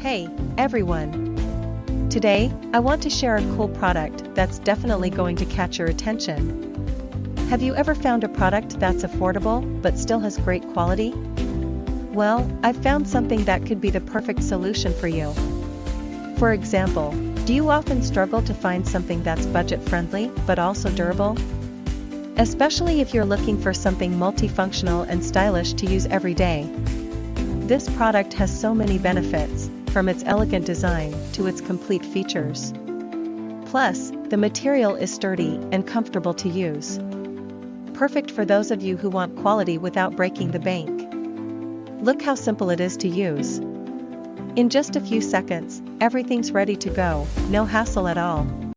Hey, everyone! Today, I want to share a cool product that's definitely going to catch your attention. Have you ever found a product that's affordable but still has great quality? Well, I've found something that could be the perfect solution for you. For example, do you often struggle to find something that's budget-friendly but also durable? Especially if you're looking for something multifunctional and stylish to use every day. This product has so many benefits, from its elegant design to its complete features. Plus, the material is sturdy and comfortable to use. Perfect for those of you who want quality without breaking the bank. Look how simple it is to use. In just a few seconds, everything's ready to go, no hassle at all.